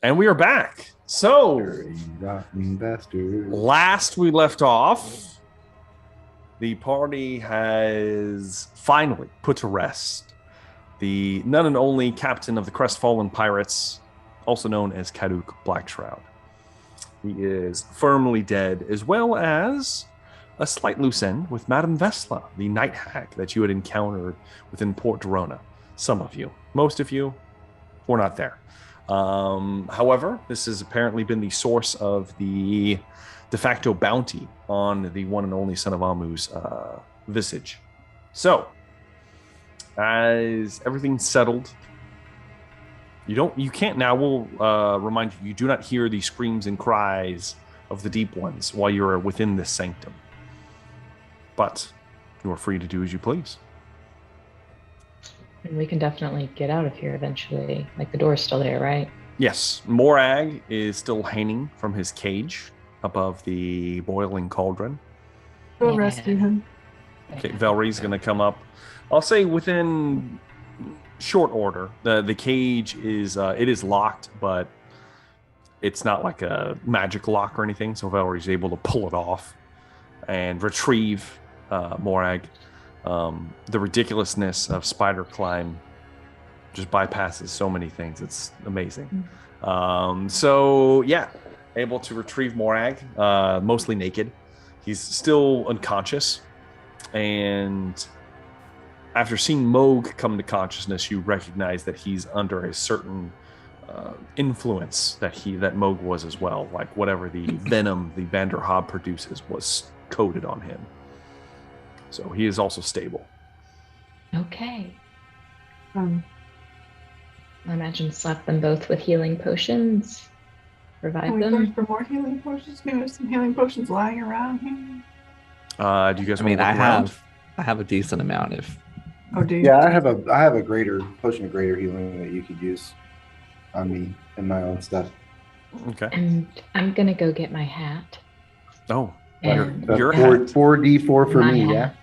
And we are back. So, Bastard. last we left off, the party has finally put to rest the none and only captain of the Crestfallen Pirates, also known as Kaduk Blackshroud. He is firmly dead, as well as a slight loose end with Madame Vesla, the night hag that you had encountered within Port Dorona. Some of you, most of you, were not there. However, this has apparently been the source of the de facto bounty on the one and only son of Amu's visage. So, as everything's settled, you can't now. We'll remind you, you do not hear the screams and cries of the deep ones while you're within this sanctum. But you are free to do as you please. And we can definitely get out of here eventually. Like, the door's still there, right? Yes, Morag is still hanging from his cage above the boiling cauldron. Go rescue him. Okay, Velry's going to come up. I'll say within short order. The cage is it is locked, but it's not like a magic lock or anything. So Velry's able to pull it off and retrieve Morag. The ridiculousness of spider climb just bypasses so many things. It's amazing. So yeah, able to retrieve Morag, mostly naked. He's still unconscious, and after seeing Moog come to consciousness, you recognize that he's under a certain influence that Moog was as well. Like whatever the venom the Vanderhob produces was coated on him. So he is also stable. Okay. I imagine slap them both with healing potions. Revive Can we them. search for more healing potions? Maybe there's some healing potions lying around here. Do you guys want to look I around? have a decent amount if Oh, do you? Yeah, I have a greater potion of greater healing that you could use on me and my own stuff. Okay. And I'm gonna go get my hat. Oh, And your four, hat. 4d4 for my me, hat.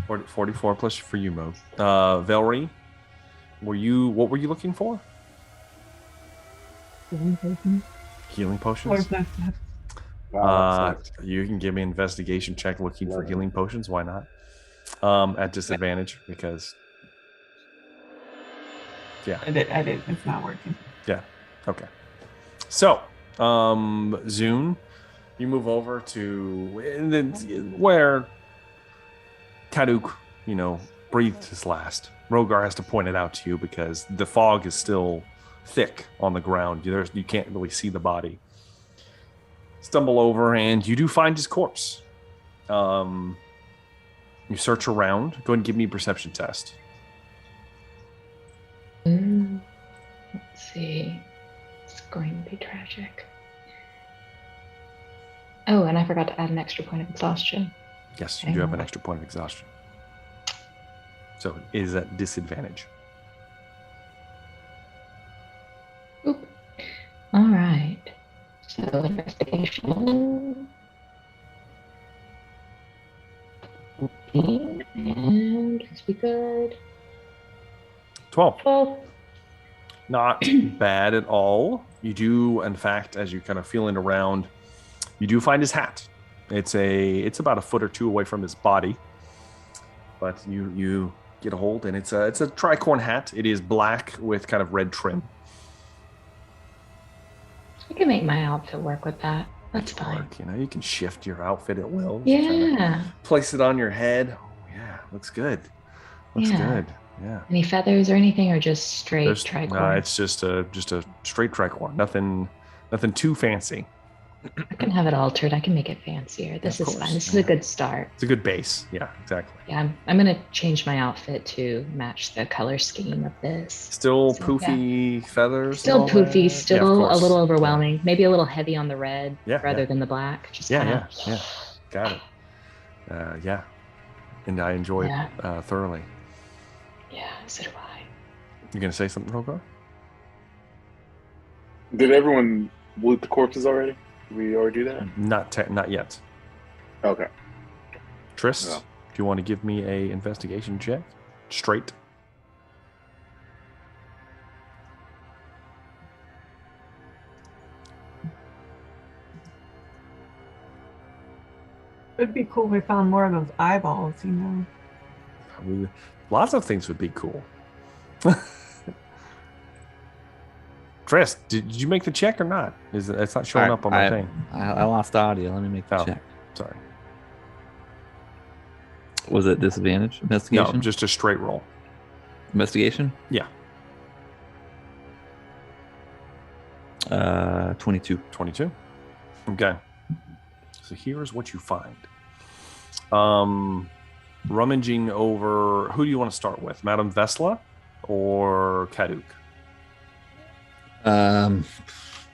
yeah. 44 plus for you, Moog. Velry, what were you looking for? Healing potions. Healing Or potions? is that that? Wow, that sucks. You can give me an investigation check looking for healing potions. Why not? At disadvantage because. Yeah. I did. It's not working. Yeah. Okay. So, Zune, you move over to where Kaduk, breathed his last. Rogar has to point it out to you because the fog is still thick on the ground. You can't really see the body. Stumble over and you do find his corpse. You search around. Go ahead and give me a perception test. Let's see. It's going to be tragic. Oh, and I forgot to add an extra point of exhaustion. Yes, you do have an extra point of exhaustion. So it is at disadvantage. Oop. All right. So investigation. 14, and let's be good. 12. 12. Not bad at all. You do, in fact, as you're kind of feeling around, you do find his hat. It's about a foot or two away from his body, but you get a hold, and it's a tricorn hat. It is black with kind of red trim. I can make my outfit work with that. That's fine. You can shift your outfit at will. Yeah. Place it on your head. Oh yeah, looks good. Looks good. Yeah. Any feathers or anything, or just straight tricorn? No, it's just a straight tricorn. Nothing too fancy. I can have it altered. I can make it fancier. This is fine. This is a good start. It's a good base. Yeah, exactly. Yeah, I'm gonna change my outfit to match the color scheme of this. Still poofy feathers. Still poofy. Still a little overwhelming. Yeah. Maybe a little heavy on the red rather than the black. Just yeah. Got it. Yeah, and I enjoy it thoroughly. Yeah, so do I. You gonna say something, Rogar? Did everyone loot the corpses already? Did we already do that? Not yet. Okay. Triss, No. do you want to give me a investigation check? Straight. It'd be cool if we found more of those eyeballs, you know. I mean, lots of things would be cool. Tris, did you make the check or not? It's not showing up on my thing. I lost audio. Let me make the check. Sorry. Was it disadvantage? Investigation? No, just a straight roll. Investigation? Yeah. 22. 22. Okay. So here's what you find. Rummaging over. Who do you want to start with? Madame Vesla or Kaduk?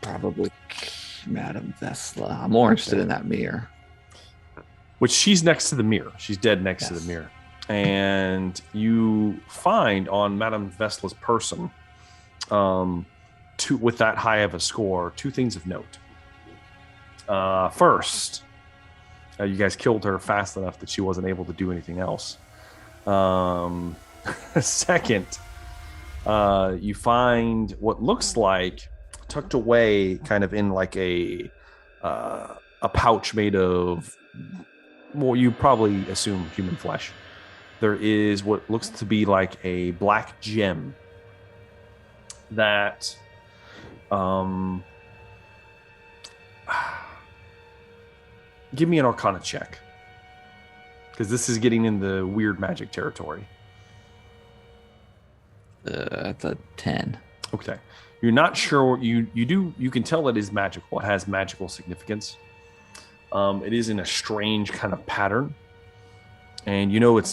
Probably Madame Vesla. I'm more interested in that mirror. Which she's next to the mirror. She's dead next to the mirror. And you find on Madame Vesla's person, with that high of a score, two things of note. First, you guys killed her fast enough that she wasn't able to do anything else. Second, you find what looks like tucked away kind of in like a pouch made of, well, you probably assume human flesh. There is what looks to be like a black gem that give me an Arcana check, because this is getting in the weird magic territory. That's a 10. Okay. You're not sure. You can tell it is magical. It has magical significance. It is in a strange kind of pattern. And you're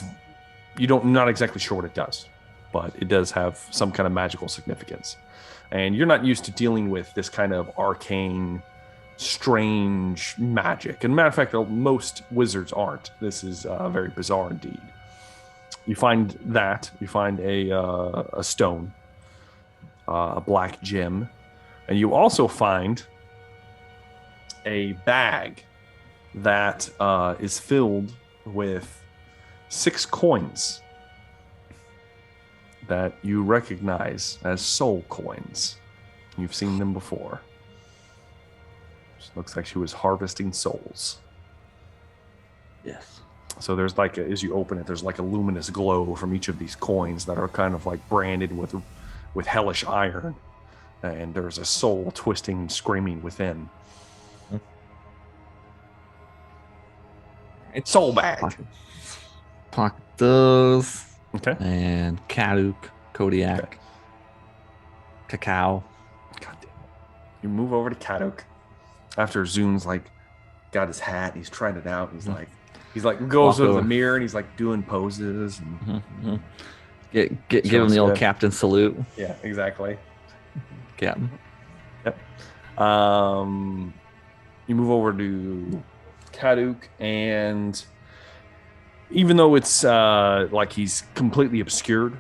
not exactly sure what it does, but it does have some kind of magical significance. And you're not used to dealing with this kind of arcane, strange magic. And matter of fact, most wizards aren't. This is very bizarre indeed. You find that. You find a stone, a black gem, and you also find a bag that is filled with 6 coins that you recognize as soul coins. You've seen them before. Looks like she was harvesting souls. Yes. So there's like, as you open it, there's like a luminous glow from each of these coins that are kind of like branded with hellish iron. And there's a soul twisting, screaming within. It's soul bag. Pocket those. Okay. And Kaduk, Kodiak, Cacao. God damn it. You move over to Kaduk after Zoom's like got his hat. He's trying it out. He's like goes to the mirror and he's like doing poses. And give him the old captain salute. Yeah, exactly. Captain. Yep. You move over to Kaduk, and even though it's like he's completely obscured,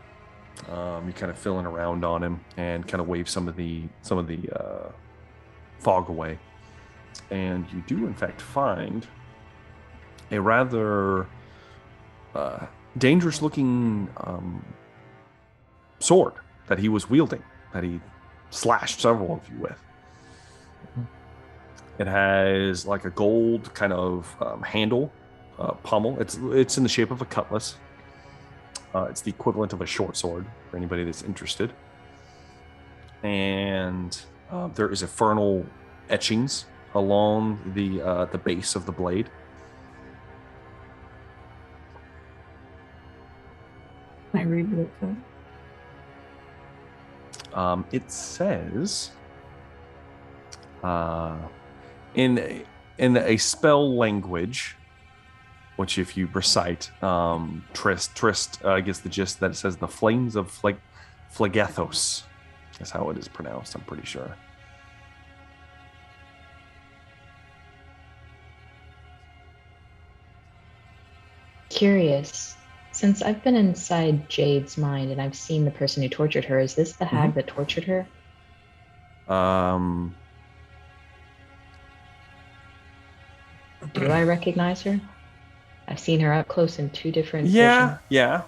you kind of filling around on him and kind of wave some of the fog away, and you do in fact find a rather dangerous looking sword that he was wielding, that he slashed several of you with. It has like a gold kind of handle, pommel. It's in the shape of a cutlass. It's the equivalent of a short sword for anybody that's interested. And there is infernal etchings along the base of the blade. Can I read what it says? It says in a spell language, which if you recite, Trist gets the gist that it says the flames of Phlegethos. That's how it is pronounced, I'm pretty sure. Curious. Since I've been inside Jade's mind and I've seen the person who tortured her, is this the hag that tortured her? Do I recognize her? I've seen her up close in 2 different visions. Yeah.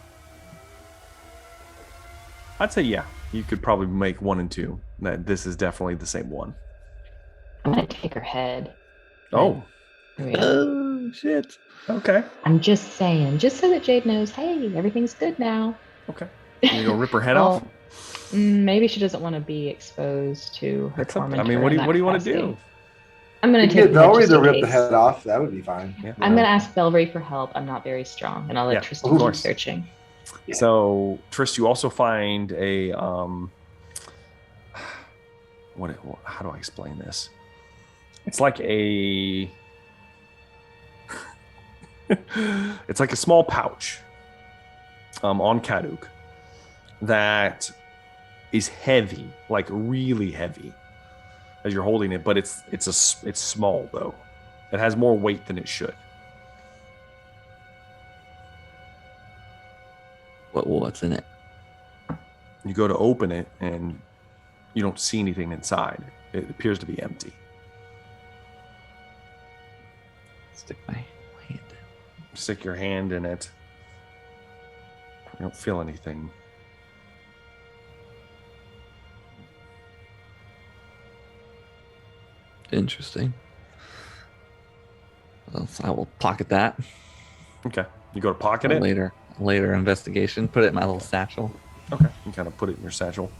I'd say yeah. You could probably make 1 and 2. That this is definitely the same one. I'm gonna take her head. Oh. There we go. Oh shit. Okay. I'm just saying, just so that Jade knows, hey, everything's good now. Okay. You gonna rip her head Well, off? maybe she doesn't want to be exposed to her tormentor. I mean, what do you want to capacity. do? I'm You going can to take get the head Valerie just to in rip the case. head off. That would be fine. Yeah. I'm going to ask Belry for help. I'm not very strong, and I'll let Yeah, Tristan of keep course. searching. Yeah. So, Trist, you also find a how do I explain this? It's like a it's like a small pouch on Kaduk that is heavy, like really heavy as you're holding it, but it's small though. It has more weight than it should. What's in it? You go to open it and you don't see anything inside. It appears to be empty. Stick my hand. Stick your hand in it. You don't feel anything. Interesting. Well, so I will pocket that. Okay. You go to pocket it? Later investigation. Put it in my little satchel. Okay. You kind of put it in your satchel.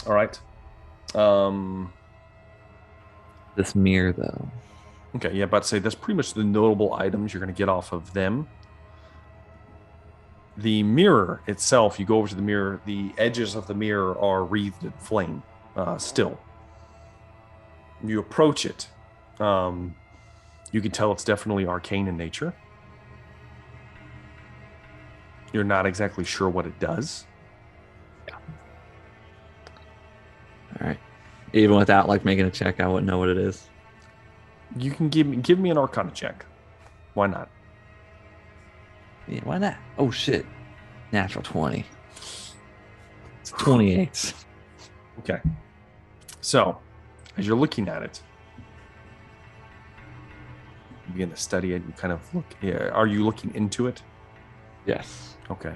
All right. This mirror, though. Okay. Yeah, about to say that's pretty much the notable items you're going to get off of them. The mirror itself, you go over to the mirror, the edges of the mirror are wreathed in flame still. You approach it. You can tell it's definitely arcane in nature. You're not exactly sure what it does. All right. Even without like making a check, I wouldn't know what it is. You can give me an Arcana check. Why not? Yeah, why not? Oh shit. Natural 20. It's 28. Okay. So, as you're looking at it, you begin to study it. You kind of look. Yeah, are you looking into it? Yes. Okay.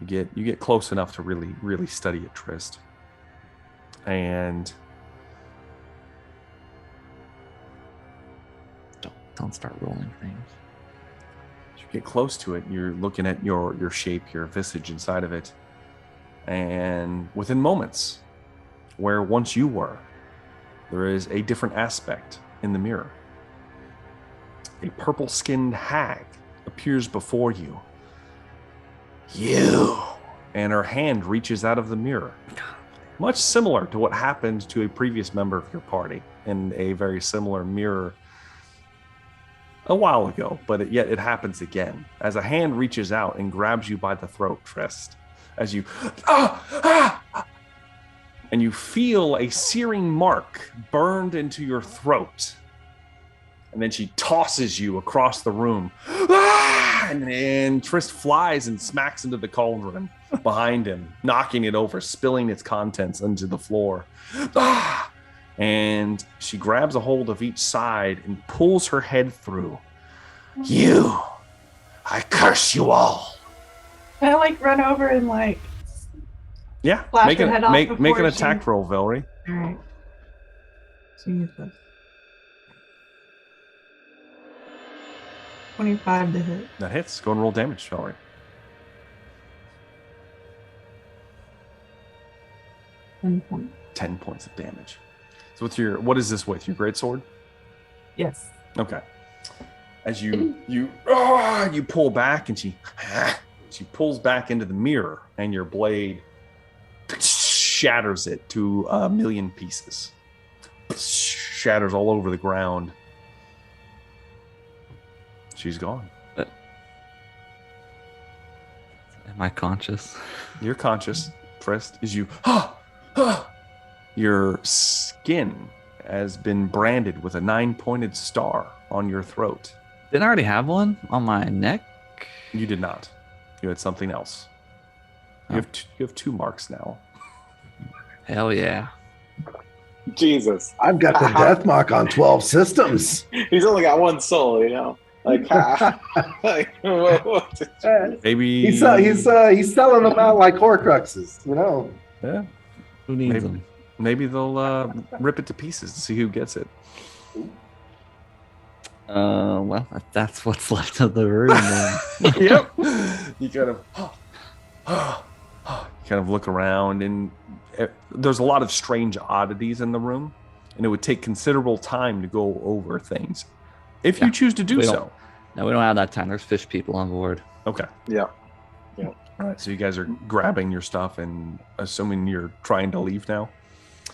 You get close enough to really study it, Trist. And Don't start rolling things. as you get close to it, you're looking at your shape, your visage inside of it. And within moments, where once you were, there is a different aspect in the mirror. A purple-skinned hag appears before you. You! And her hand reaches out of the mirror. Much similar to what happened to a previous member of your party in a very similar mirror a while ago, but yet it happens again. As a hand reaches out and grabs you by the throat, Trist. As you... And you feel a searing mark burned into your throat. And then she tosses you across the room. And Trist flies and smacks into the cauldron behind him, knocking it over, spilling its contents onto the floor. And she grabs a hold of each side and pulls her head through. You! I curse you all! Can I like run over and like Yeah, Slash her head off make before an she- attack roll, Valerie. alright. Jesus. 25 to hit. That hits. Go and roll damage, Valerie. 10 points. 10 points of damage. So what is this with? Your greatsword? Yes. Okay. As you pull back and she pulls back into the mirror and your blade shatters it to a million pieces. Shatters all over the ground. She's gone. Am I conscious? You're conscious, Trist, as you your skin has been branded with a 9-pointed star on your throat. Didn't I already have one on my neck? You did not. You had something else. You have two marks now. Hell yeah. Jesus. I've got the death mark on 12 systems. He's only got one soul, you know? Like, what? Maybe He's selling them out like Horcruxes, you know. Yeah. Who needs them? Maybe they'll rip it to pieces to see who gets it. Well, if that's what's left of the room, then Yep. You kind of look around, and there's a lot of strange oddities in the room, and it would take considerable time to go over things if you choose to do so. No, we don't have that time. There's fish people on board. Okay. Yeah. All right. So you guys are grabbing your stuff and assuming you're trying to leave now.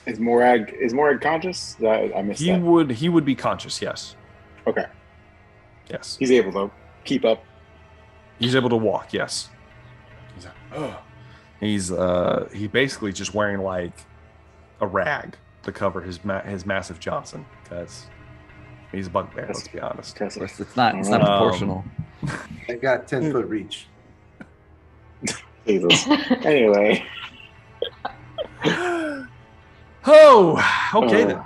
Is Morag conscious? I missed He that. would be conscious. Yes. Okay. Yes. He's able to keep up. He's able to walk. Yes. He's like, oh. He basically just wearing like a rag to cover his massive Johnson because he's a bugbear. Let's be honest. Of course, it's not proportional. I got 10-foot reach. Jesus. Anyway. Oh, okay then.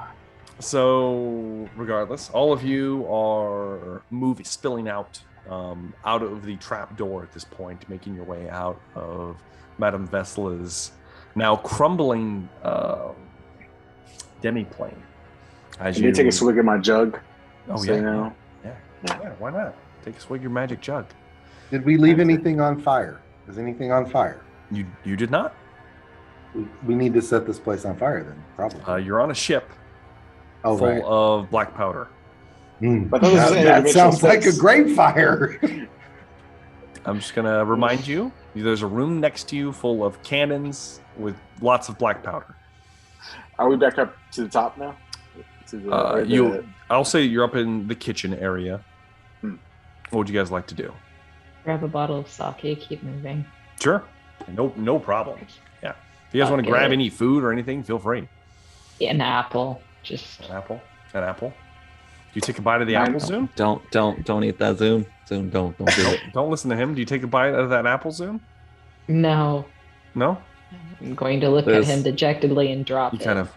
So, regardless, all of you are spilling out of the trap door at this point, making your way out of Madame Vesla's now crumbling demiplane. As you take a swig of my jug. Oh yeah. Why not? Take a swig of your magic jug. Did we leave anything on fire? Is anything on fire? You did not. We need to set this place on fire then, probably. You're on a ship full of black powder. That sounds like a great fire. I'm just going to remind you, there's a room next to you full of cannons with lots of black powder. Are we back up to the top now? I'll say you're up in the kitchen area. What would you guys like to do? Grab a bottle of sake, keep moving. Sure. No problem. Yeah. If you guys want to grab any food or anything, feel free. Yeah, an apple. Just an apple. Do you take a bite of the apple, Zoom? Don't eat that, Zoom. Zoom, don't do it. Don't listen to him. Do you take a bite of that apple, Zoom? No. No? I'm going to look at him dejectedly and drop it.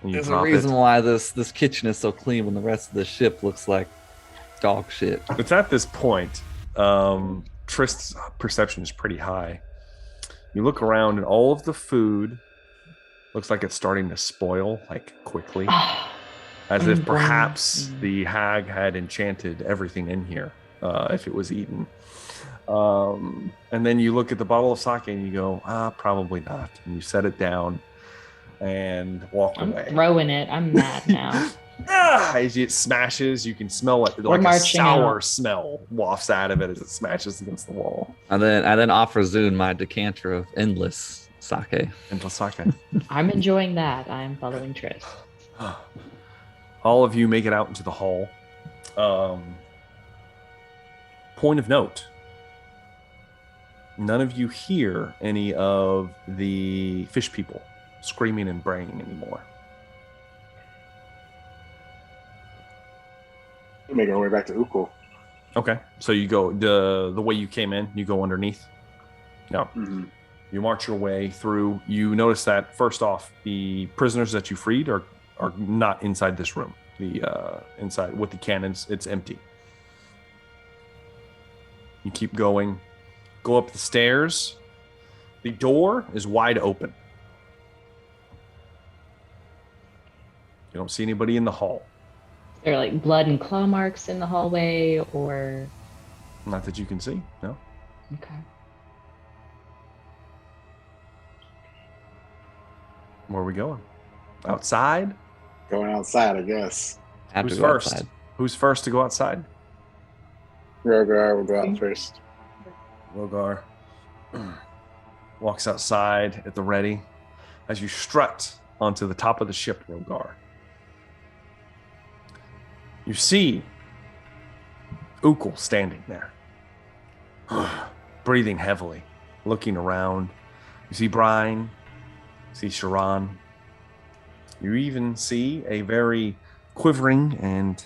There's a reason why this kitchen is so clean when the rest of the ship looks like dog shit. It's at this point. Trist's perception is pretty high. You look around and all of the food looks like it's starting to spoil, like quickly. As if perhaps the hag had enchanted everything in here, if it was eaten. And then you look at the bottle of sake and you go, probably not. And you set it down and walk away. I'm throwing it. I'm mad now. As it smashes, you can smell it like a sour smell wafts out of it as it smashes against the wall. And then offer Zune my decanter of endless sake. I'm enjoying that. I am following Tris. All of you make it out into the hall. Point of note. None of you hear any of the fish people screaming and braying anymore. We'll make our way back to Ukul. Okay, so you go the way you came in. You go underneath. No, You march your way through. You notice that first off, the prisoners that you freed are not inside this room. The inside with the cannons, it's empty. You keep going. Go up the stairs. The door is wide open. You don't see anybody in the hall. Is there like blood and claw marks in the hallway, or? Not that you can see, no. Okay. Where are we going? Outside? Going outside, I guess. Who's first? Outside. Who's first to go outside? Rogar will go out first. Rogar walks outside at the ready as you strut onto the top of the ship, Rogar. You see Ukul standing there, breathing heavily, looking around. You see Brine, you see Sharon. You even see a very quivering and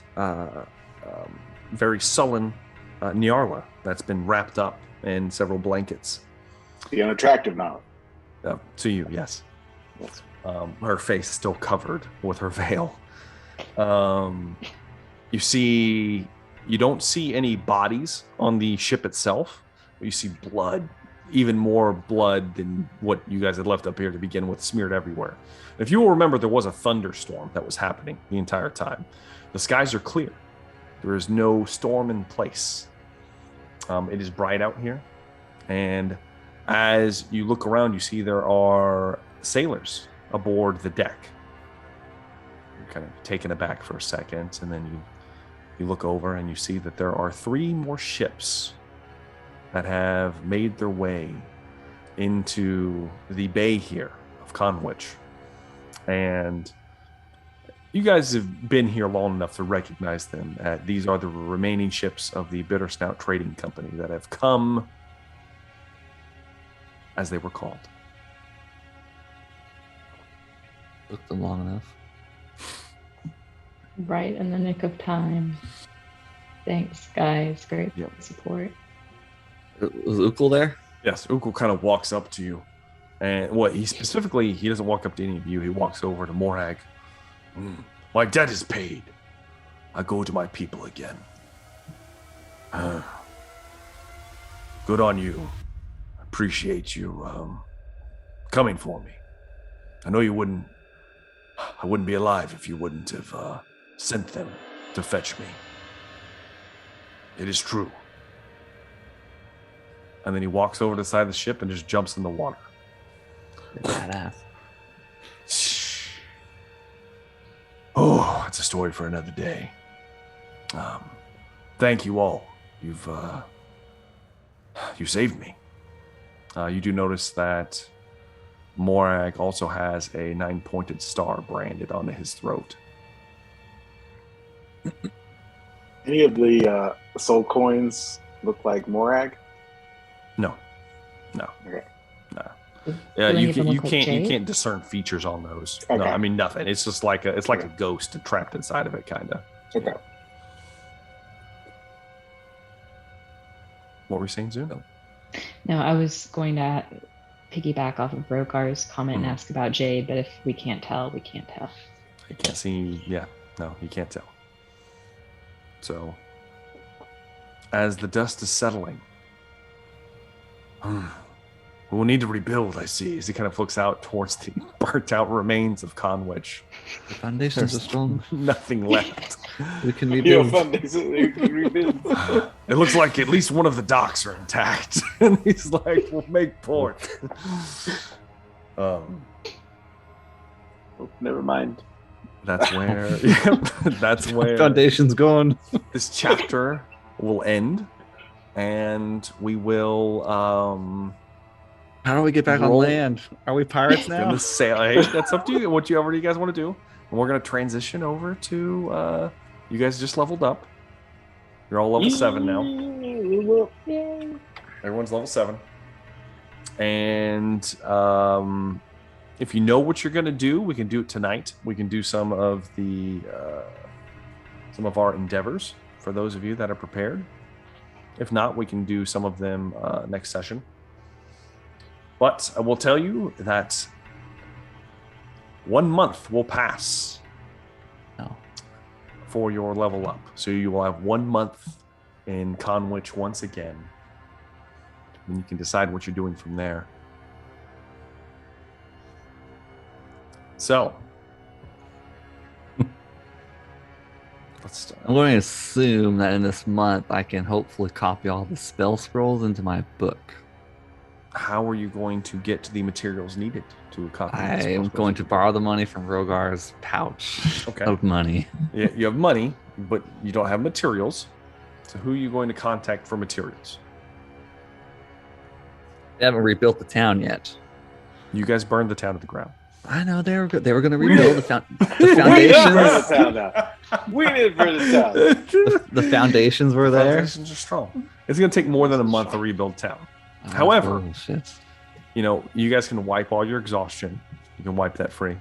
very sullen Nyarla that's been wrapped up in several blankets. The unattractive now. To you, yes. Her face still covered with her veil. You don't see any bodies on the ship itself. You see blood, even more blood than what you guys had left up here to begin with, smeared everywhere. If you will remember, there was a thunderstorm that was happening the entire time. The skies are clear. There is no storm in place. It is bright out here, and as you look around, you see there are sailors aboard the deck. You're kind of taken aback for a second, and then you look over and you see that there are 3 more ships that have made their way into the bay here of Conwich. And you guys have been here long enough to recognize them. These are the remaining ships of the Bittersnout Trading Company that have come as they were called. Took them long enough. Right in the nick of time. Thanks, guys. Great Yep. support. Was Ukul there? Yes, Ukul kind of walks up to you. And he doesn't walk up to any of you. He walks over to Morag. My debt is paid. I go to my people again. Good on you. I appreciate you coming for me. I know you wouldn't. I wouldn't be alive if you wouldn't have sent them to fetch me. It is true. And then he walks over to the side of the ship and just jumps in the water. Badass. Oh, it's a story for another day. Thank you all. You saved me. You do notice that Morag also has a 9-pointed star branded onto his throat. Any of the soul coins look like Morag? No. Okay. Yeah, Do any you of them look like can't jade? discern features on those. No, Okay. I mean nothing. It's just like a ghost trapped inside of it, kind of. Okay. What were you saying, Zoom? No, I was going to piggyback off of Rogar's comment and ask about Jade, but if we can't tell, we can't tell. You can't see. Yeah, no, you can't tell. So, as the dust is settling, we'll need to rebuild. I see. As he kind of looks out towards the burnt-out remains of Conwich. The foundations are strong. Nothing left. We can Yeah, rebuild. It looks like at least one of the docks are intact. And he's like, "We'll make port." Never mind. That's where. That's where Foundation's gone. this chapter will end, and we will. How do we get back on Roll. land? Are we pirates now? Gonna sail. Hey, that's up to you. Whatever you guys want to do. And we're gonna transition over to. You guys just leveled up. You're all level 7 now. Everyone's level 7. And if you know what you're gonna do, we can do it tonight. We can do some of our endeavors for those of you that are prepared. If not, we can do some of them next session. But I will tell you that 1 month will pass for your level up. So you will have 1 month in Conwich once again. And you can decide what you're doing from there. So, let's start. I'm going to assume that in this month I can hopefully copy all the spell scrolls into my book. How are you going to get to the materials needed to copy? I am going to borrow the money from Rogar's pouch Okay. of money. Yeah, you have money, but you don't have materials. So who are you going to contact for materials? They haven't rebuilt the town yet. You guys burned the town to the ground. I know they were good. They were going to rebuild the foundations. We did burn the town. The foundations were there. Foundations are strong. It's going to take more than a month to rebuild town. However, Oh, shit. You know, you guys can wipe all your exhaustion. You can wipe that free.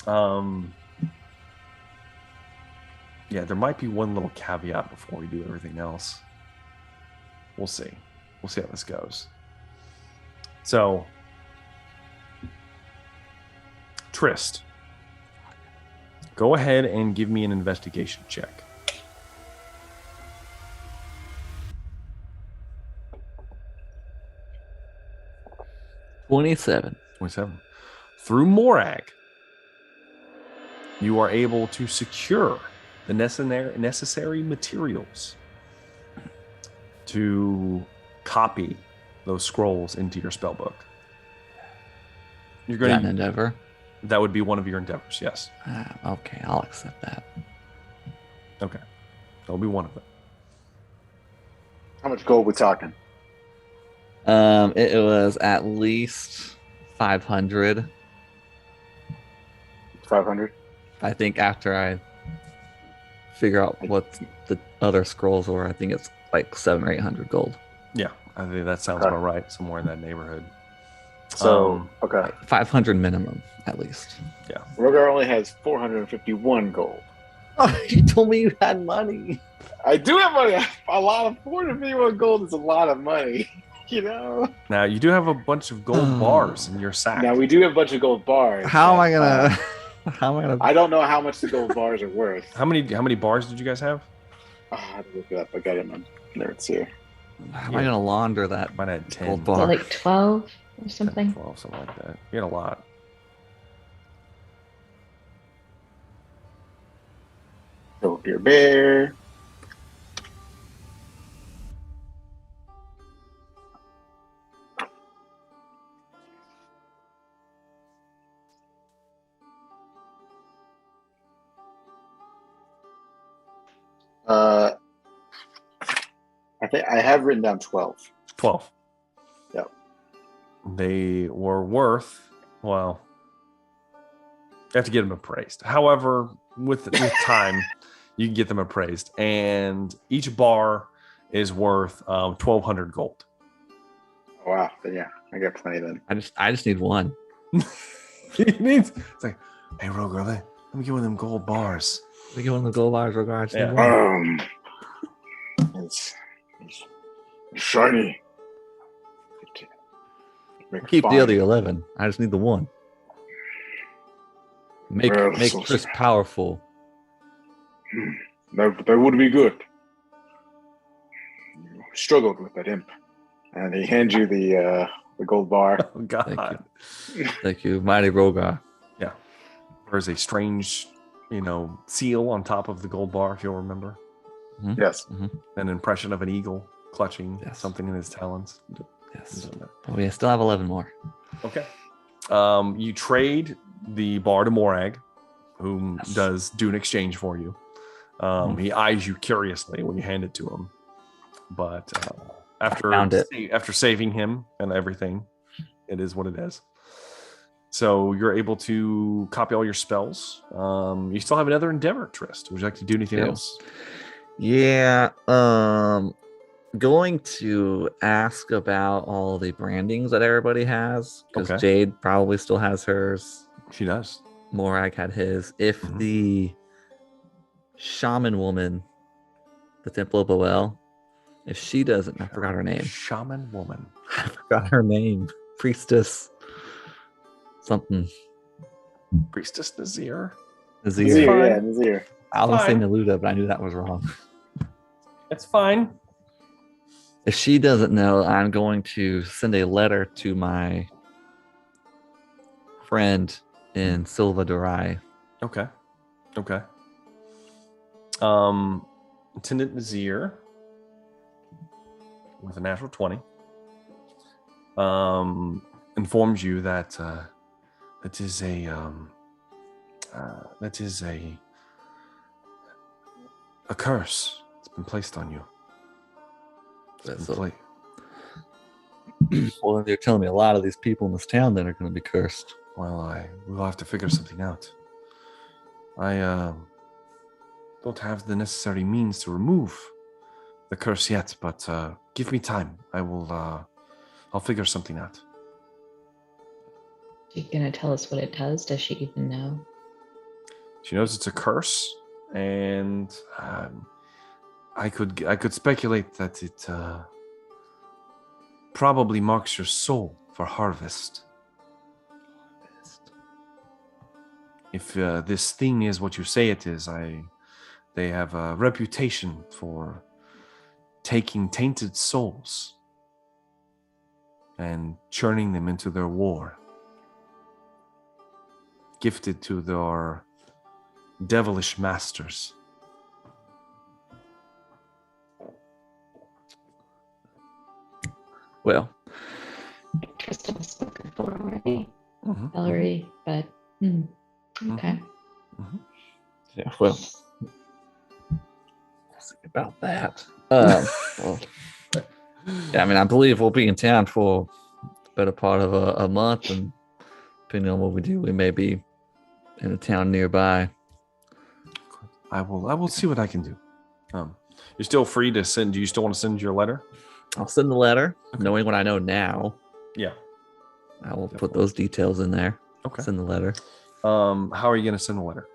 Yeah, there might be one little caveat before we do everything else. We'll see. We'll see how this goes. So, Trist, go ahead and give me an investigation check. 27. 27. Through Morag, you are able to secure the necessary materials to copy those scrolls into your spell book. You're Is that going an to. endeavor? That would be one of your endeavors. Yes. Okay, I'll accept that. Okay. That'll be one of them. How much gold we talking? It was at least 500. 500. I think after I figure out what the other scrolls were, I think it's like 700 or 800 gold. Yeah, I think that sounds Okay. about right. Somewhere in that neighborhood. So, okay. Like 500 minimum, at least. Rogar only has 451 gold. Oh, you told me you had money. I do have money. A lot of 451 gold is a lot of money. You know? Now you do have a bunch of gold bars in your sack. Now, we do have a bunch of gold bars. How am I gonna? How am I gonna? I don't know how much the gold bars are worth. How many bars did you guys have? I have to look it up. I got it in my notes here. How am I gonna launder that Might have 10, gold Is bar? it like 12 or 10, something? 12, something like that. You had a lot. Gold Deer Bear. I think I have written down 12. 12. Yep. They were worth, well, you have to get them appraised. However, with time, you can get them appraised. And each bar is worth 1,200 gold. Wow. Then yeah, I got plenty then. I just need one. It's like, hey, Rogar, let me get one of them gold bars. We get one of the gold bars, regards. Yeah. It's shiny. Keep the other 11. I just need the one. Make Well, make so- Chris powerful. That would be good. You struggled with that imp, and he hands you the gold bar. Oh, God. Thank you, mighty Rogar. There's a strange, seal on top of the gold bar, if you'll remember. Yes. An impression of an eagle clutching Yes. something in his talons. Yes. Oh, we still have 11 more. Okay. You trade the bar to Morag, whom Yes. does do an exchange for you. He eyes you curiously when you hand it to him. But Found it. after saving him and everything, it is what it is. So you're able to copy all your spells. You still have another endeavor, Trist. Would you like to do anything Yeah. else? Yeah. Going to ask about all the brandings that everybody has, because Okay. Jade probably still has hers. She does. Morag had his. If Mhm. the shaman woman, the Temple of Boel, if she doesn't, I forgot her name. Shaman woman. I forgot her name. Priestess. Something. Priestess Nazir. Nazir. Nazir, fine. yeah, Nazir. I was saying Fine. Neluda, but I knew that was wrong. It's fine. If she doesn't know, I'm going to send a letter to my friend in Silva Durai. Okay. Attendant Nazir with a natural 20 informs you that that is a curse. It's been placed on you. It's been So, well, they're telling me a lot of these people in this town then are going to be cursed. Well, we'll have to figure something out. I don't have the necessary means to remove the curse yet, but give me time. I'll figure something out. She gonna tell us what it does? Does she even know? She knows it's a curse, and I could speculate that it probably marks your soul for harvest. If this thing is what you say it is, they have a reputation for taking tainted souls and churning them into their war, gifted to their devilish masters. Well, Tristan has spoken for already. Mhm. Ellery, but okay. yeah, well, we'll see about that. Well, yeah, I mean, I believe we'll be in town for the better part of a month, and depending on what we do, we may be in a town nearby. I will see what I can do. You're still free to send. Do you still want to send your letter? I'll send the letter, Okay. knowing what I know now. Yeah. I will put Definitely. those details in there. Okay. Send the letter. How are you going to send the letter?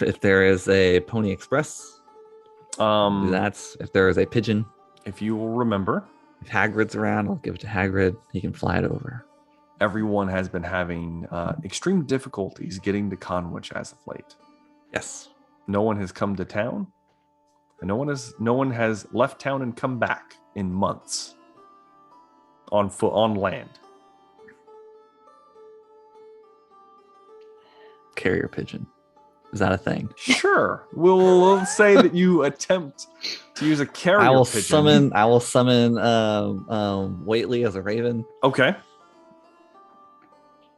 If there is a Pony Express, do that. If there is a pigeon, If you will remember, if Hagrid's around, I'll give it to Hagrid. He can fly it over. everyone has been having extreme difficulties getting to Conwich as of late. Yes. No one has come to town, and no one has left town and come back in months on foot on land. Carrier pigeon. Is that a thing? Sure, we'll say that you attempt to use a carrier I will pigeon. summon Waitley as a raven, Okay.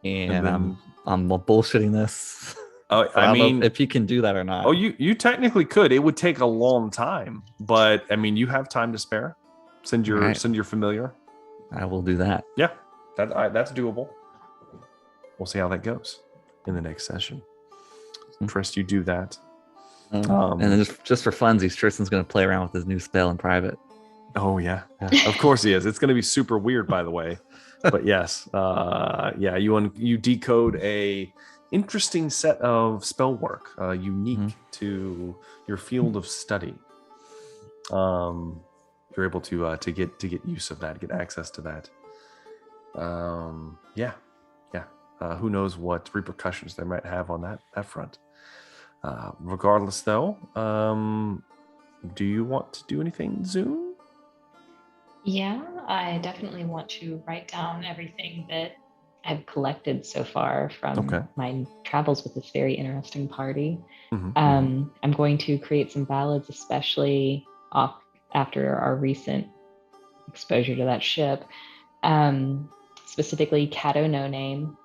and then- I'm bullshitting this. I don't mean, know if you can do that or not. oh, you technically could. It would take a long time, but I mean, you have time to spare. Send your Right. familiar. I will do that. Yeah, that's doable. We'll see how that goes in the next session. Trist, you do that. And then just for funsies, Tristan's going to play around with his new spell in private. Oh yeah, of course he is. It's going to be super weird, by the way. But yes, yeah, you decode a interesting set of spell work, unique to your field of study. You're able to get use of that, get access to that. Yeah. Who knows what repercussions they might have on that front. Regardless, though, do you want to do anything, Zoom? Yeah, I definitely want to write down everything that I've collected so far from my travels with this very interesting party. I'm going to create some ballads, especially after our recent exposure to that ship. Specifically, Cato No Name.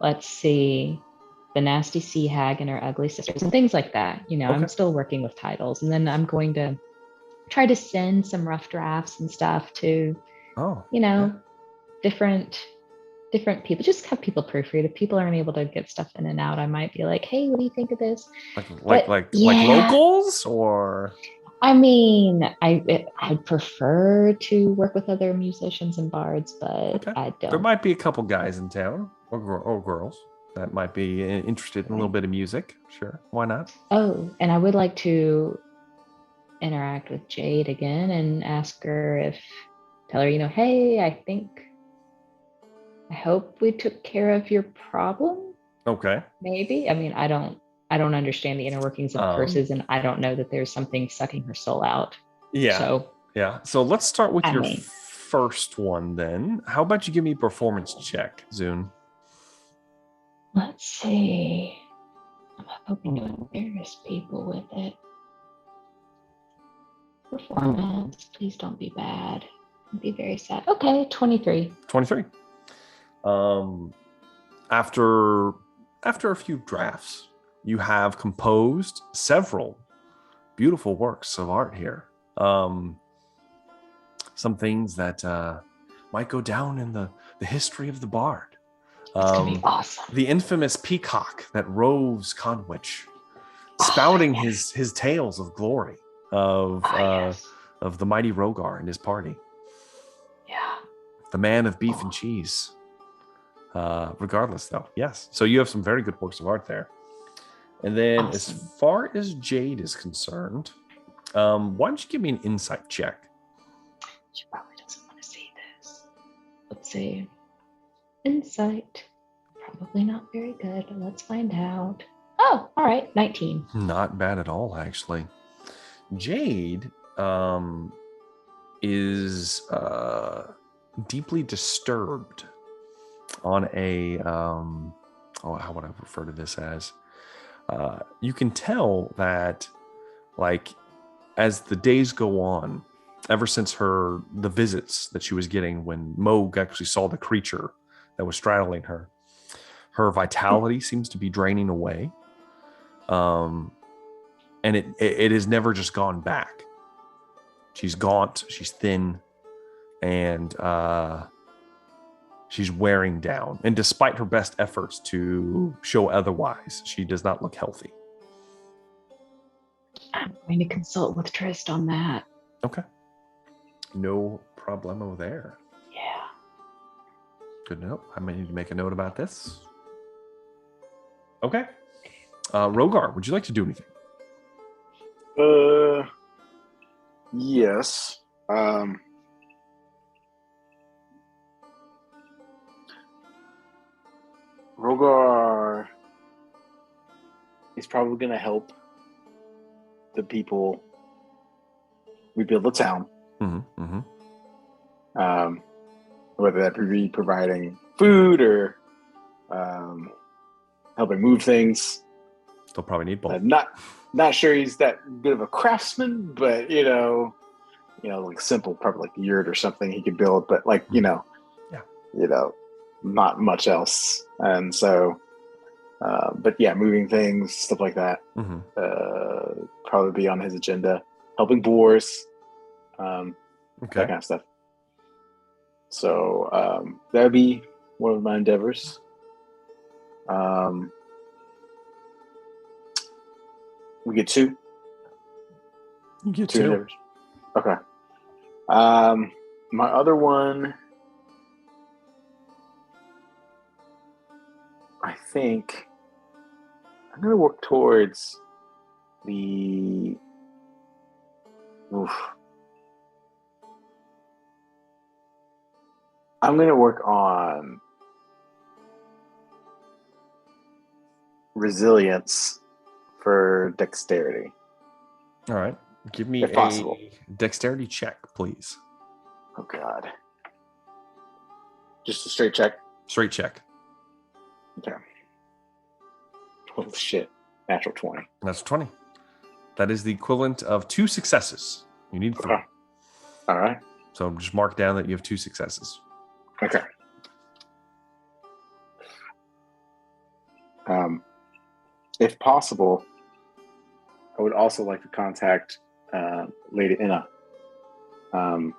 Let's see, The Nasty Sea Hag and Her Ugly Sisters, and things like that. You know, I'm still working with titles, and then I'm going to try to send some rough drafts and stuff to, different people. Just have people proofread. If people aren't able to get stuff in and out, I might be like, "Hey, what do you think of this?" Like locals, or I mean, I'd prefer to work with other musicians and bards, but I don't. There might be a couple guys in town or girls that might be interested in a little bit of music. Sure, why not? Oh, and I would like to interact with Jade again and ask her tell her, hey, I hope we took care of your problem. Okay. Maybe. I mean, I don't understand the inner workings of curses, and I don't know that there's something sucking her soul out. Yeah. So let's start with your first one then. How about you give me a performance check, Zune? Let's see. I'm hoping to embarrass people with it. Performance, please don't be bad. I'd be very sad. Okay, 23. 23. After a few drafts, you have composed several beautiful works of art here. Some things that might go down in the history of the bard. It's gonna be awesome. The infamous peacock that roves Conwich, spouting his tales of glory of the mighty Rogar and his party. Yeah. The man of beef and cheese. Regardless, though, yes. So you have some very good works of art there. And then, as far as Jade is concerned, why don't you give me an insight check? She probably doesn't want to see this. Let's see. Insight. Probably not very good, but let's find out. Oh, all right. 19. Not bad at all, actually. Jade is deeply disturbed on a how would I refer to this as? You can tell that, like, as the days go on, ever since the visits that she was getting when Moog actually saw the creature that was straddling her, her vitality seems to be draining away. And it has never just gone back. She's gaunt, she's thin, and she's wearing down. And despite her best efforts to show otherwise, she does not look healthy. I'm going to consult with Trist on that. Okay. No problemo there. Yeah. Good note. I may need to make a note about this. Okay. Rogar, would you like to do anything? Yes. Rogar is probably going to help the people rebuild the town. Mm-hmm. Mm-hmm. Whether that be providing food or helping move things. Still probably need both. Not sure he's that good of a craftsman, but like simple, probably like a yurt or something he could build, but like not much else. And so, but yeah, moving things, stuff like that, probably be on his agenda. Helping boars, that kind of stuff. So that would be one of my endeavors. We get two. You get two endeavors. Okay. My other one, I think I'm going to work towards the. I'm going to work on resilience for dexterity. All right. Give me if possible. Dexterity check, please. Oh, God. Just a straight check? Straight check. Okay. Oh, shit. Natural 20. That's 20. That is the equivalent of 2 successes. You need 3. Okay. All right. So just mark down that you have 2 successes. Okay. If possible, I would also like to contact Lady Inna. All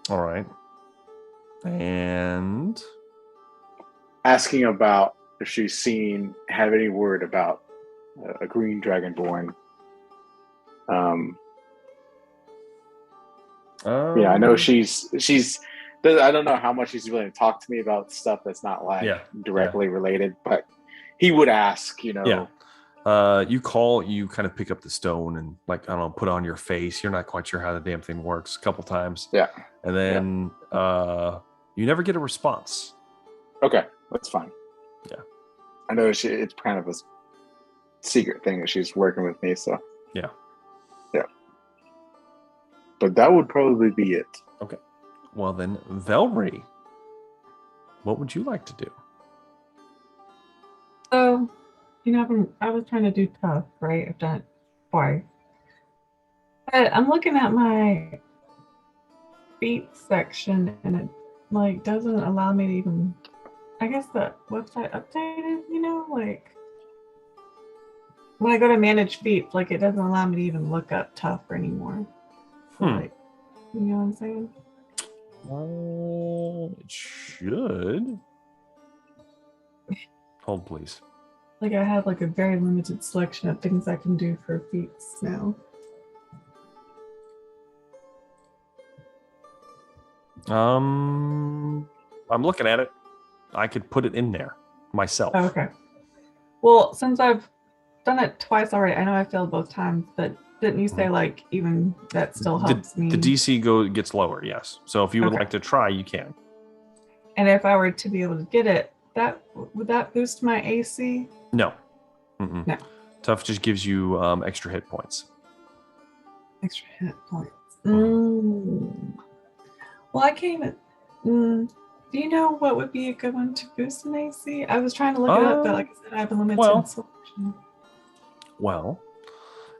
right. And asking about if she's have any word about a green dragonborn. I know she's. I don't know how much she's willing to talk to me about stuff that's not directly related, but he would ask. Yeah. You kind of pick up the stone and put it on your face. You're not quite sure how the damn thing works a couple times. Yeah. And then you never get a response. Okay, that's fine. Yeah. I know it's kind of a secret thing that she's working with me, so. Yeah. Yeah. But that would probably be it. Okay. Well then, Velry, what would you like to do? So, I was trying to do tough, right? I've done it twice. But I'm looking at my feet section and it doesn't allow me to even, I guess the website updated, when I go to manage feats, it doesn't allow me to even look up tough anymore. So, you know what I'm saying? It should. Hold, please. I have a very limited selection of things I can do for feats now. I'm looking at it. I could put it in there myself. Oh, okay. Well, since I've done it twice already, I know I failed both times, but didn't you say even that still helps me? The DC gets lower, yes. So if you would like to try, you can. And if I were to be able to get it, would that boost my AC? No. No. Tough just gives you extra hit points. Extra hit points. Well, I can't even. Do you know what would be a good one to boost an AC? I was trying to look it up, but like I said, I have a limited selection. Well,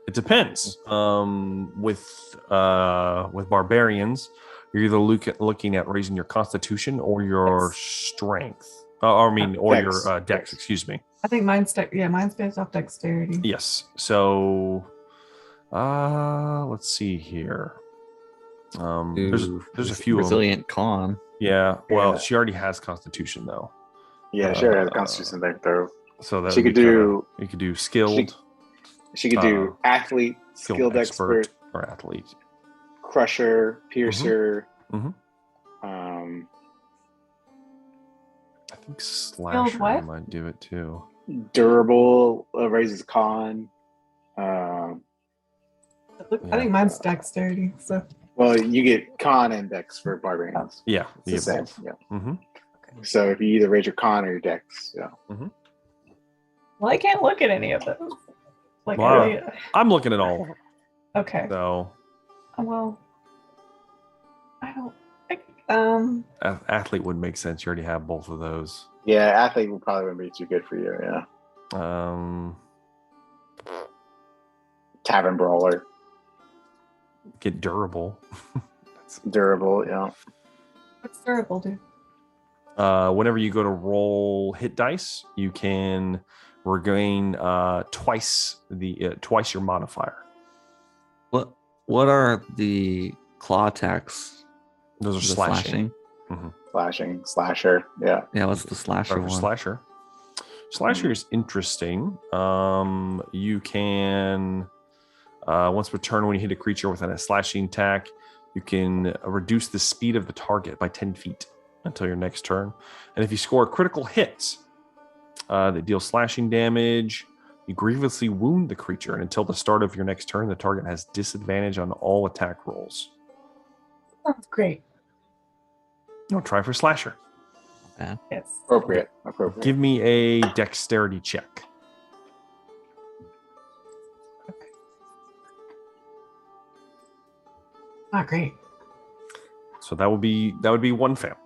It depends. With barbarians, you're either looking at raising your constitution or your strength. Or Dex. your dex. Excuse me. I think mine's mine's based off dexterity. Yes. So, let's see here. There's a few resilient con. Yeah. Well, she already has constitution though. Yeah, she already has a constitution thing throw. So that she could do. You could do skilled. She could do athlete, skilled expert, or athlete, crusher, piercer. I think slasher might do it too. Durable raises con. I think mine's dexterity. So. Well, you get con and dex for barbarians. Yeah, it's the same. Both. Yeah. Okay. So if you either raise your con or your dex, yeah. Well, I can't look at any of those. Like, I'm looking at all of them. Okay. So. Well, I don't. Athlete would make sense. You already have both of those. Yeah, athlete would probably be too good for you. Yeah. Tavern brawler. Get durable. Durable, yeah. What's durable do? Whenever you go to roll hit dice, you can regain twice your modifier. What are the claw attacks? Those are slashing. Slashing, slasher, yeah. Yeah, what's the slasher one? Slasher. Slasher is interesting. You can once per turn, when you hit a creature with a slashing attack, you can reduce the speed of the target by 10 feet until your next turn. And if you score a critical hit that deals slashing damage, you grievously wound the creature, and until the start of your next turn, the target has disadvantage on all attack rolls. That's great. No, try for slasher. Yes. Appropriate. Give me a dexterity check. Not great. So that would be one fail.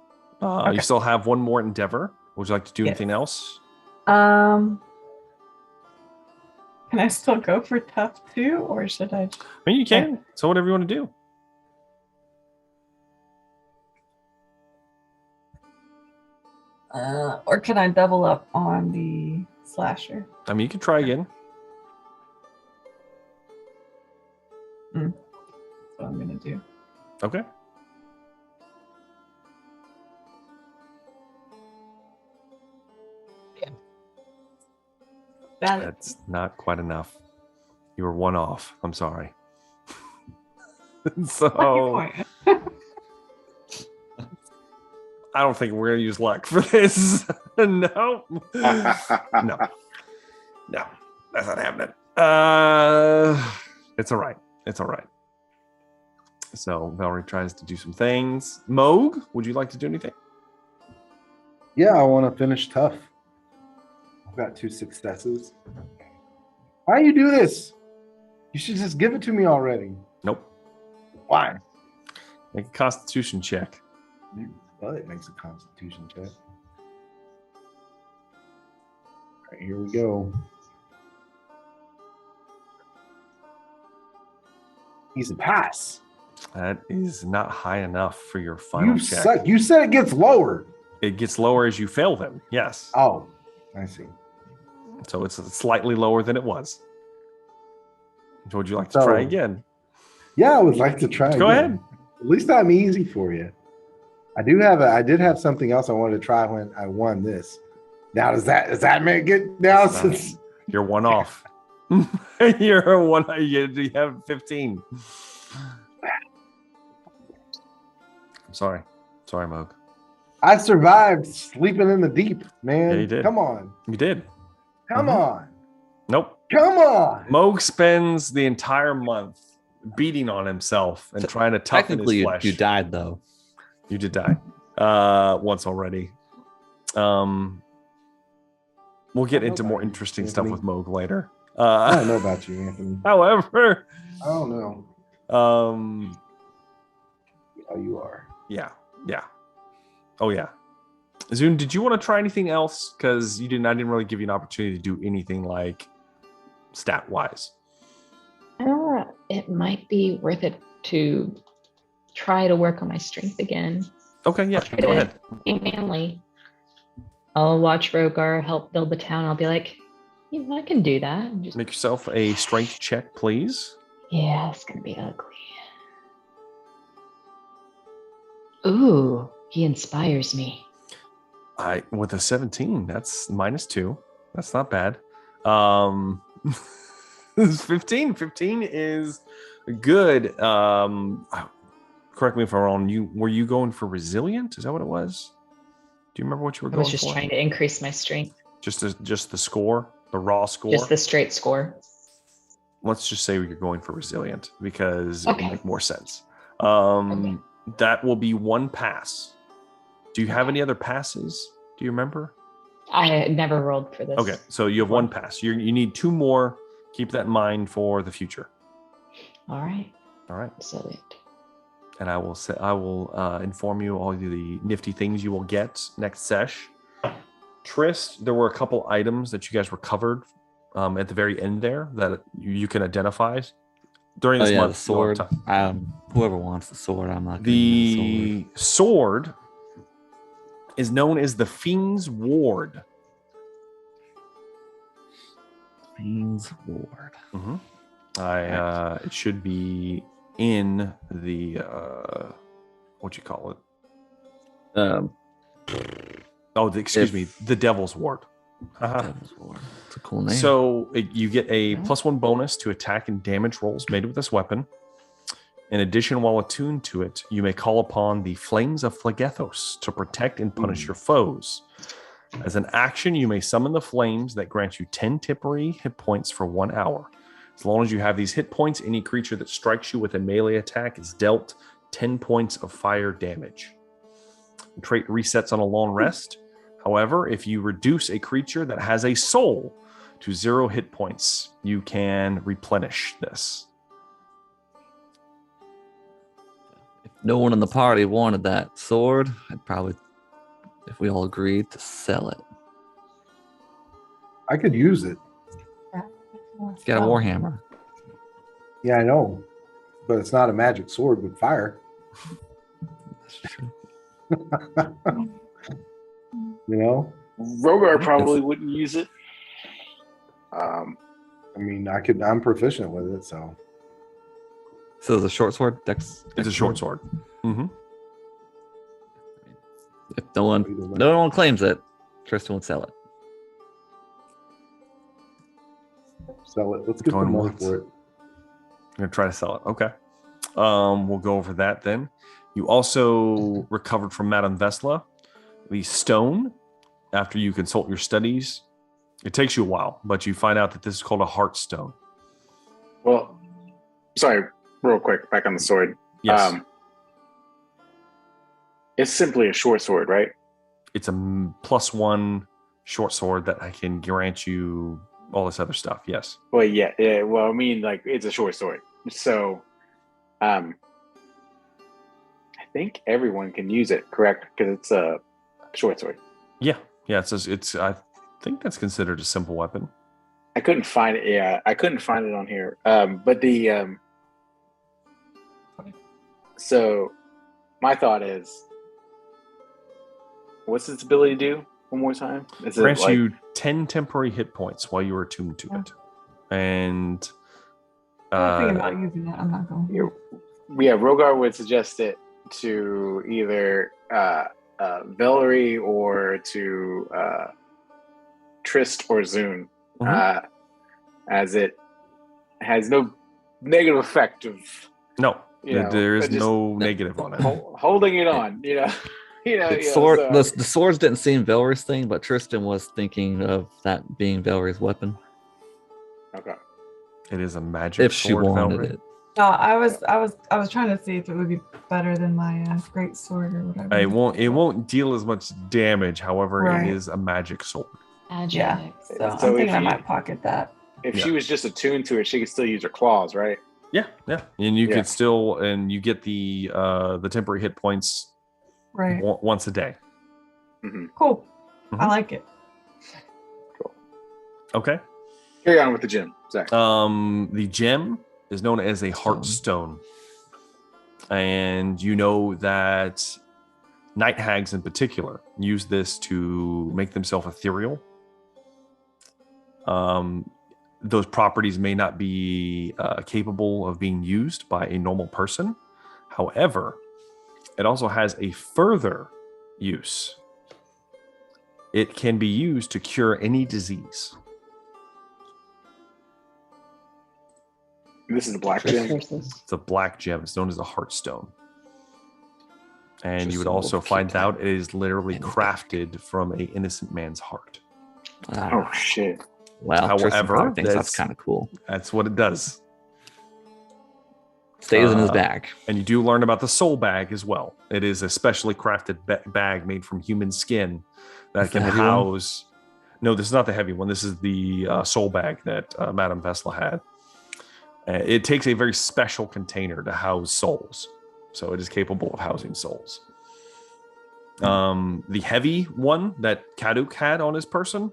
You still have one more endeavor. Would you like to do anything else? Can I still go for tough too, or should I? I mean, you can. So whatever you want to do. Or can I double up on the slasher? I mean, you can try again. That's what I'm gonna do. Okay. Yeah. That's not quite enough. You were one off. I'm sorry. So I don't think we're gonna use luck for this. No. No, that's not happening. It's all right. It's all right. So Valerie tries to do some things. Moog, would you like to do anything? Yeah, I want to finish tough. I've got 2 successes. Why you do this? You should just give it to me already. Nope. Why? Make a constitution check. Well, it makes a constitution check. All right, here we go. He's a pass. That is not high enough for your final check. Suck. You said it gets lower. It gets lower as you fail them. Yes. Oh, I see. So it's slightly lower than it was. Would you like to try again? Yeah, I would like to try. Go ahead. At least I'm easy for you. I did have something else I wanted to try when I won this. Now does that make it now? Since you're one off. You're one. You have 15. I'm sorry, Moog. I survived sleeping in the deep, man. Yeah, you did. Come on. You did. Come on. Nope. Come on. Moog spends the entire month beating on himself and trying to toughen his flesh. You died though. You did die once already. We'll get into more interesting stuff with Moog later. I don't know about you, Anthony. However, I don't know. Oh, you are. Yeah. Oh yeah. Zune, did you want to try anything else? Because I didn't really give you an opportunity to do anything like stat wise. it might be worth it to try to work on my strength again. Okay, yeah, go ahead. Be manly. I'll watch Rogar help build the town. I'll be like, I can do that. Just make yourself a strength check, please. Yeah, it's gonna be ugly. Ooh, he inspires me. With a 17, that's -2. That's not bad. 15 is good. Correct me if I'm wrong. Were you going for resilient? Is that what it was? Do you remember what you were going for? I was just trying to increase my strength. Just the score, the raw score? Just the straight score. Let's just say you're going for resilient because it will make more sense. That will be 1 pass. Do you have any other passes? Do you remember? I never rolled for this. Okay, so you have 1 pass. You need 2 more. Keep that in mind for the future. All right. Resilient. And I will inform you all the nifty things you will get next sesh. Trist, there were a couple items that you guys recovered at the very end there that you can identify during this month. The sword. Whoever wants the sword, I'm not. The sword is known as the Fiend's Ward. Fiend's Ward. Mm-hmm. It should be in the what you call it? Excuse me, the Devil's Ward. Devil's Ward. It's a cool name. So you get a +1 bonus to attack and damage rolls made with this weapon. In addition, while attuned to it, you may call upon the Flames of Phlegethos to protect and punish your foes. As an action, you may summon the flames that grant you 10 temporary hit points for 1 hour. As long as you have these hit points, any creature that strikes you with a melee attack is dealt 10 points of fire damage. The trait resets on a long rest. However, if you reduce a creature that has a soul to 0 hit points, you can replenish this. If no one in the party wanted that sword, I'd probably, if we all agreed, to sell it. I could use it. It's got a warhammer. Yeah, I know. But it's not a magic sword with fire. That's true. You know? Rogar probably wouldn't use it. I mean, I'm proficient with it, so. So it's a short sword? It's a short sword. Mm-hmm. If no one claims it, Tristan would sell it. Sell it. Let's get the money for it. I'm going to try to sell it. Okay. We'll go over that then. You also recovered from Madame Vesla the stone after you consult your studies. It takes you a while, but you find out that this is called a heart stone. Well, sorry, real quick, back on the sword. Yes. It's simply a short sword, right? It's a +1 short sword that I can grant you all this other stuff. Yes. Well, yeah. Well, I mean, like, it's a short sword. So, I think everyone can use it, correct? Because it's a short sword. Yeah. It's. I think that's considered a simple weapon. I couldn't find it. Yeah, I couldn't find it on here. But the so my thought is, what's its ability to do? One more time. Grants you 10 temporary hit points while you are attuned to it. And I'm thinking about using that. I'm not going. Yeah, Rogar would suggest it to either Valerie or to Trist or Zune, as it has no negative effect of. No, there is no negative on it. Holding it on, the swords didn't seem Valerie's thing, but Tristan was thinking of that being Valerie's weapon. Okay. It is a magic if she sword, wanted Valerie. it. No, I was trying to see if it would be better than my great sword or whatever. It won't deal as much damage. However, It is a magic sword. Magic. Yeah. So I'm thinking I might pocket that. If she was just attuned to it, she could still use her claws, right? Yeah, and you could still, and you get the temporary hit points right once a day. Mm-hmm. Cool. Mm-hmm. I like it. Cool. Okay. Carry on with the gem, Zach. The gem is known as a heartstone. And you know that night hags in particular use this to make themselves ethereal. Those properties may not be capable of being used by a normal person. However, it also has a further use. It can be used to cure any disease. This is a black gem. It's a black gem. It's known as a heartstone. And you would also find out it is literally crafted from an innocent man's heart. Oh, shit. Well, however, that's kind of cool. That's what it does. Stays in his bag. And you do learn about the soul bag as well. It is a specially crafted bag made from human skin that can house... No, this is not the heavy one. This is the soul bag that Madame Vesla had. It takes a very special container to house souls. So it is capable of housing souls. The heavy one that Kaduk had on his person,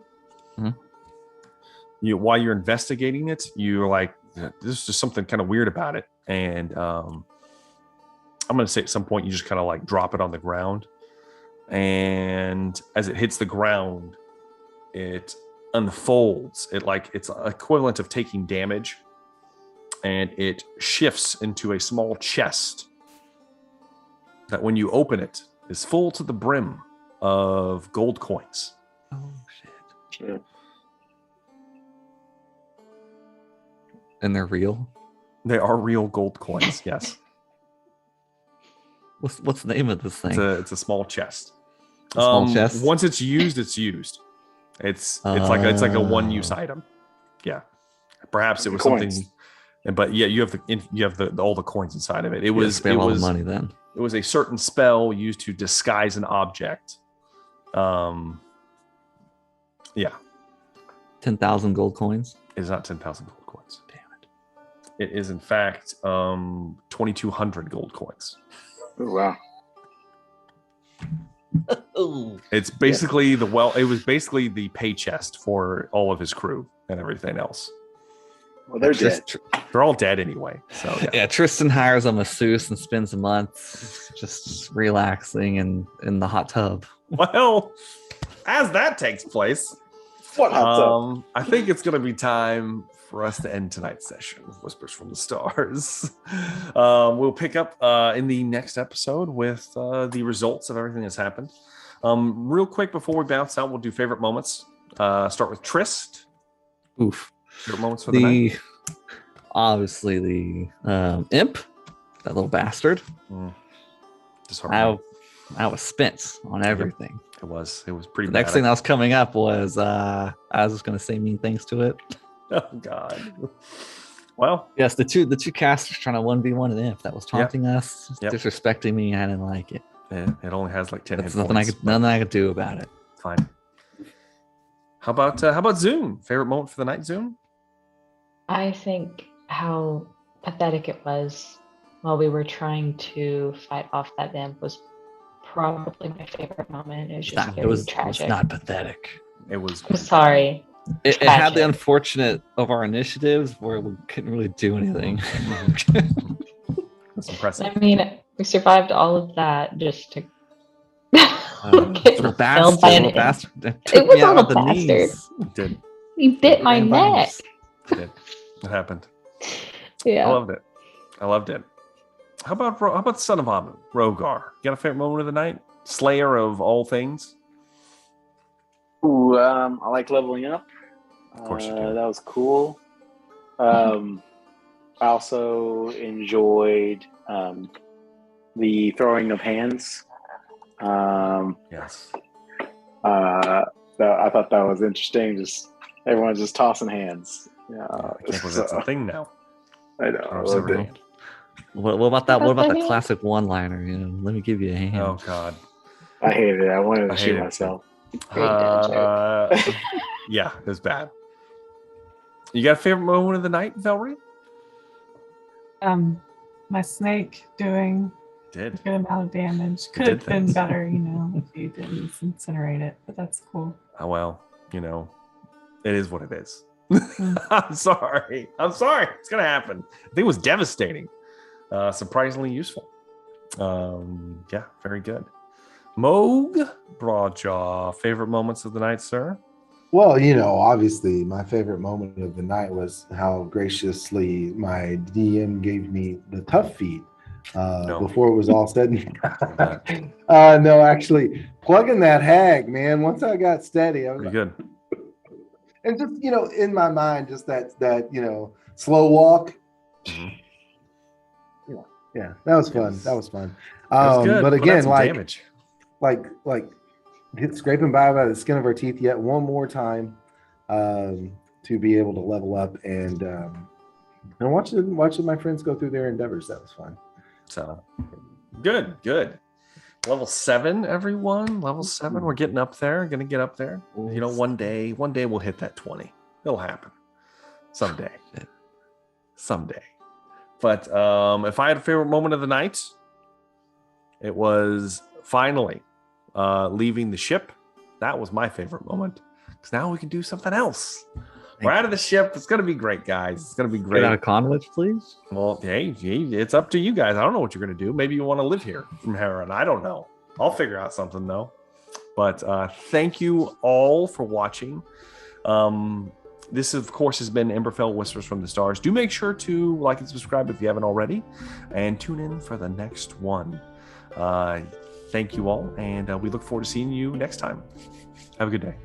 while you're investigating it, you're like, there's just something kind of weird about it. And I'm going to say at some point you just kind of like drop it on the ground. And as it hits the ground, it unfolds. It's equivalent of taking damage. And it shifts into a small chest that when you open it is full to the brim of gold coins. Oh, shit. And they're real? They are real gold coins, yes. What's the name of this thing? It's a small chest. A small chest? Once it's used, it's used. It's like a one-use item. Yeah. Perhaps it was coins. Something... But yeah, you have all the coins inside of it. It was money then. It was a certain spell used to disguise an object. Yeah. 10,000 gold coins? It is not 10,000 gold coins. Damn it. It is in fact 2,200 gold coins. Oh, wow. It's basically it was basically the pay chest for all of his crew and everything else. Well, they're dead. They're all dead anyway. So yeah, Tristan hires a masseuse and spends a month just relaxing in the hot tub. Well, as that takes place, what hot tub? I think it's going to be time for us to end tonight's session with Whispers from the Stars. We'll pick up in the next episode with the results of everything that's happened. Real quick before we bounce out, we'll do favorite moments. Start with Trist. Oof. Favorite moments for the night? Obviously the imp, that little bastard. I was spent on everything. It was pretty bad. The next thing that was coming up was I was just going to say mean things to it. Oh God. Well, yes, the two casters trying to 1v1 an imp that was taunting us, disrespecting me. I didn't like it. It only has like 10 That's hit nothing points. Nothing I could do about it. Fine. How about Zune? Favorite moment for the night, Zune? I think how pathetic it was while we were trying to fight off that imp was probably my favorite moment. It was just tragic. It was not pathetic. It was. I'm sorry. It had the unfortunate of our initiatives where we couldn't really do anything. That's impressive. I mean, we survived all of that just to little bastard. It was a little bastard. It did. He bit my neck. It did. It happened. Yeah. I loved it. How about Son of Amu, Rogar? You got a favorite moment of the night? Slayer of all things? Ooh, I like leveling up. Of course you do. That was cool. I also enjoyed the throwing of hands. Yes. I thought that was interesting. Just everyone's just tossing hands. Yeah, I can't believe that's a thing now. I know. I loved it. What about that? What about the classic one-liner? You know, let me give you a hand. Oh God. I hated it. I wanted to shoot myself. Yeah, it was bad. You got a favorite moment of the night, Valerie? My snake doing a good amount of damage. Could have been better, if you didn't incinerate it, but that's cool. Oh well, it is what it is. I'm sorry. It's gonna happen. I think it was devastating. Surprisingly useful. Yeah, very good. Moog Broadjaw, favorite moments of the night, sir? Well, obviously my favorite moment of the night was how graciously my DM gave me the tough feat before it was all said and done. No, actually, plugging that hag, man. Once I got steady, I was good. And just in my mind, just that slow walk. Yeah, that was fun. That was fun. Good. But again, damage. like scraping by the skin of our teeth yet one more time to be able to level up and watching my friends go through their endeavors. That was fun. So good. Level 7, everyone. Level 7. We're getting up there. Gonna get up there. One day we'll hit that 20. It'll happen someday. But if I had a favorite moment of the night, it was finally leaving the ship. That was my favorite moment because now we can do something else. We're out of the ship. It's gonna be great, guys. It's gonna be great. Get out of Conwich, please. Well, hey, it's up to you guys. I don't know what you're gonna do. Maybe you want to live here from here on. I don't know. I'll figure out something though. But thank you all for watching. This, of course, has been Emberfell Whispers from the Stars. Do make sure to like and subscribe if you haven't already, and tune in for the next one. Thank you all, and we look forward to seeing you next time. Have a good day.